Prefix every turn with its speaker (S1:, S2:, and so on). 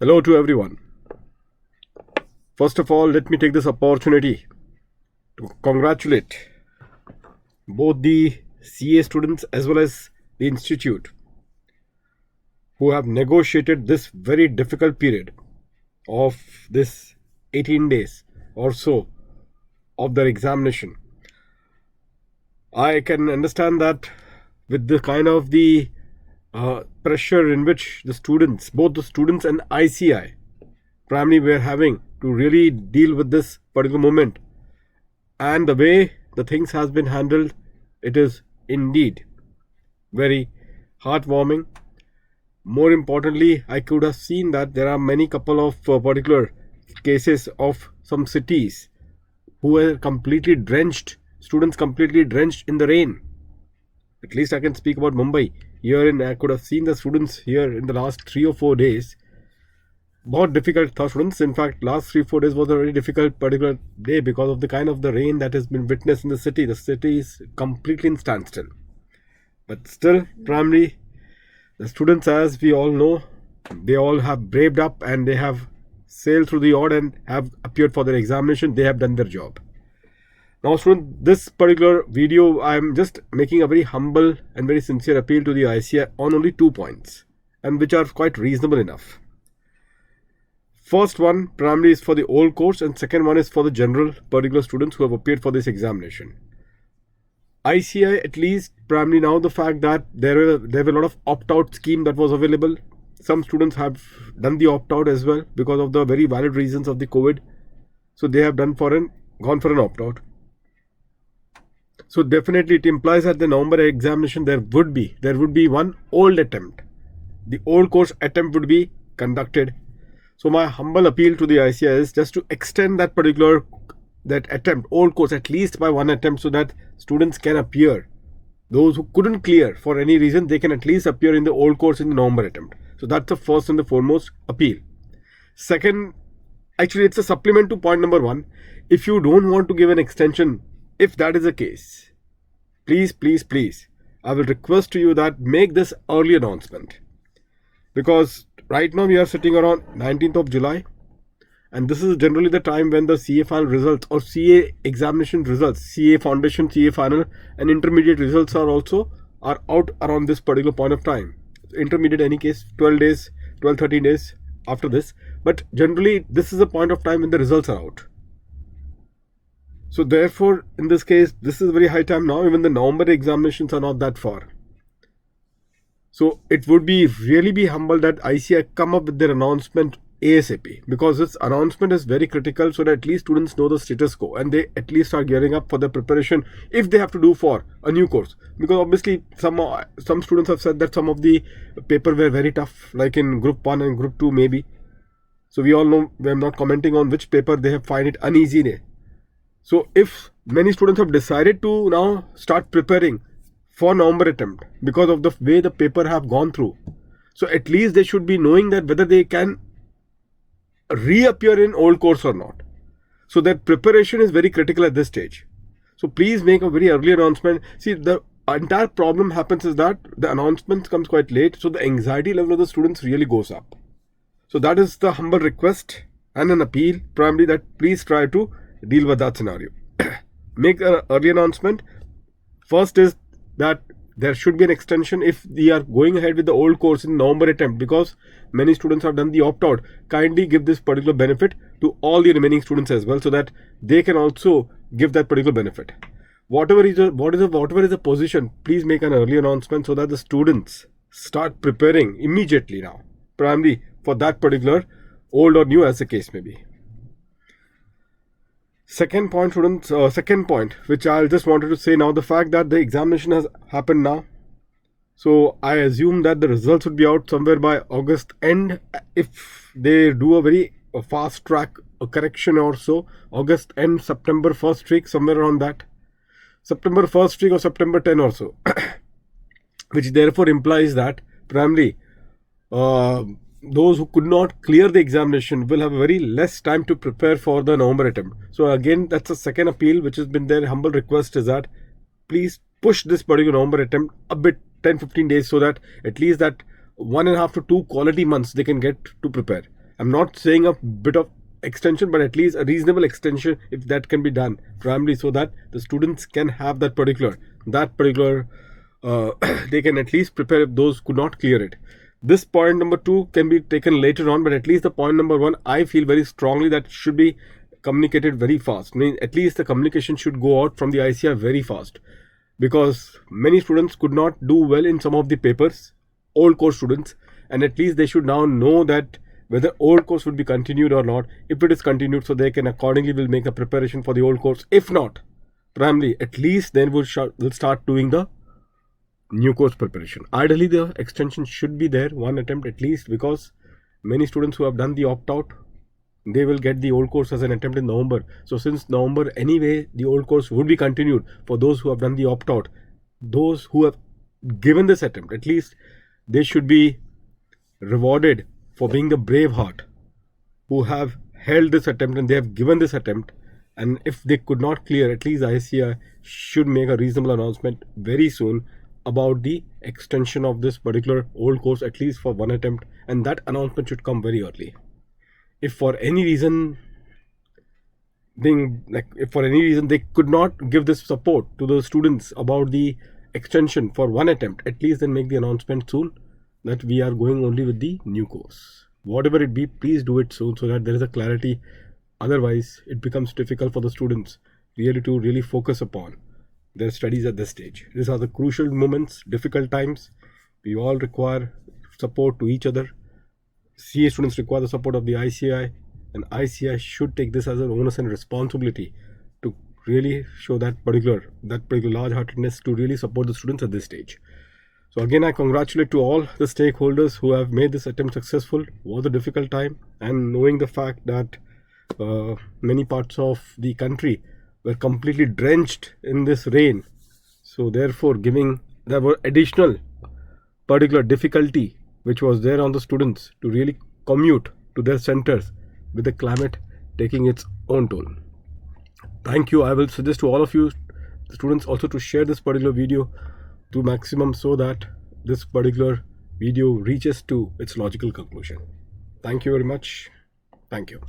S1: Hello to everyone. First of all, let me take this opportunity to congratulate both the CA students as well as the institute who have negotiated this very difficult period of this 18 days or so of their examination. I can understand that with the kind of the pressure in which the students, both the students and ICI, primarily were having to really deal with this particular moment, and the way the things has been handled, it is indeed very heartwarming. More importantly, I could have seen that there are many couple of particular cases of some cities who were completely drenched, students completely drenched in the rain. At least I can speak about Mumbai. Here I could have seen the students here in the last 3 or 4 days. बहुत difficult था students. In fact, last 3-4 days was a very difficult particular day because of the kind of the rain that has been witnessed in the city. The city is completely in standstill. But still, primarily, the students, as we all know, they all have braved up and they have sailed through the odd and have appeared for their examination. They have done their job. Now, students, this particular video, I am just making a very humble and very sincere appeal to the ICI on only 2 points, and which are quite reasonable enough. First one primarily is for the old course, and second one is for the general particular students who have appeared for this examination. ICI, at least primarily now, the fact that there were a lot of opt-out scheme that was available. Some students have done the opt-out as well because of the very valid reasons of the COVID. So they have gone for an opt-out. So definitely it implies that the November examination there would be one old attempt. The old course attempt would be conducted. So my humble appeal to the ICI is just to extend that attempt, old course, at least by one attempt, so that students can appear. Those who couldn't clear for any reason, they can at least appear in the old course in the November attempt. So that's the first and the foremost appeal. Second, actually it's a supplement to point number 1. If you don't want to give an extension, if that is the case, please, I will request to you that make this early announcement. Because right now we are sitting around 19th of July, and this is generally the time when the CA final results or CA examination results, CA foundation, CA final and intermediate results are out around this particular point of time. Intermediate, any case, 13 days after this, but generally this is a point of time when the results are out. So therefore, in this case, this is very high time now. Even the November examinations are not that far. So it would really be humble that ICI come up with their announcement ASAP, because this announcement is very critical, so that at least students know the status quo and they at least are gearing up for the preparation if they have to do for a new course. Because obviously some students have said that some of the paper were very tough, like in group 1 and group 2 maybe. So we all know, I'm not commenting on which paper they have find it uneasy. So if many students have decided to now start preparing for November attempt because of the way the paper have gone through, so at least they should be knowing that whether they can reappear in old course or not. So that preparation is very critical at this stage. So please make a very early announcement. See, the entire problem happens is that the announcement comes quite late, so the anxiety level of the students really goes up. So that is the humble request and an appeal primarily, that please try to deal with that scenario. Make an early announcement. First is that there should be an extension if we are going ahead with the old course in November attempt, because many students have done the opt-out. Kindly give this particular benefit to all the remaining students as well, so that they can also give that particular benefit. Whatever is the position, please make an early announcement so that the students start preparing immediately now, primarily for that particular old or new, as the case may be. Second point, students, which I just wanted to say now, the fact that the examination has happened now. So I assume that the results would be out somewhere by August end, if they do a very fast track correction or so. August end, September first week, somewhere around that. September first week or September 10 or so. Which therefore implies that primarily those who could not clear the examination will have a very less time to prepare for the November attempt. So again, that's a second appeal which has been their humble request, is that please push this particular November attempt a bit, 10-15 days, so that at least that 1.5 to 2 quality months they can get to prepare. I'm not saying a bit of extension, but at least a reasonable extension if that can be done primarily, so that the students can have that particular they can at least prepare if those could not clear it. This point number 2 can be taken later on, but at least the point number 1, I feel very strongly that should be communicated very fast. I mean, at least the communication should go out from the ICI very fast, because many students could not do well in some of the papers, old course students, and at least they should now know that whether old course would be continued or not. If it is continued, so they can accordingly will make a preparation for the old course. If not, primarily, at least then we'll start doing the new course preparation. Ideally, the extension should be there, one attempt at least, because many students who have done the opt-out, they will get the old course as an attempt in November. So since November anyway, the old course would be continued for those who have done the opt-out. Those who have given this attempt, at least they should be rewarded for being the brave heart who have held this attempt and they have given this attempt. And if they could not clear, at least ICI should make a reasonable announcement very soon about the extension of this particular old course, at least for one attempt, and that announcement should come very early. If for any reason they could not give this support to the students about the extension for one attempt, at least then make the announcement soon that we are going only with the new course. Whatever it be, please do it soon so that there is a clarity. Otherwise, it becomes difficult for the students to focus upon their studies at this stage. These are the crucial moments, difficult times. We all require support to each other. CA students require the support of the ICI, and ICI should take this as an onus and responsibility to really show that particular large-heartedness to really support the students at this stage. So again, I congratulate to all the stakeholders who have made this attempt successful. It was a difficult time, and knowing the fact that many parts of the country were completely drenched in this rain, so therefore there were additional particular difficulty which was there on the students to really commute to their centers with the climate taking its own toll. Thank you. I will suggest to all of you, the students, also to share this particular video to maximum so that this particular video reaches to its logical conclusion. Thank you very much. Thank you.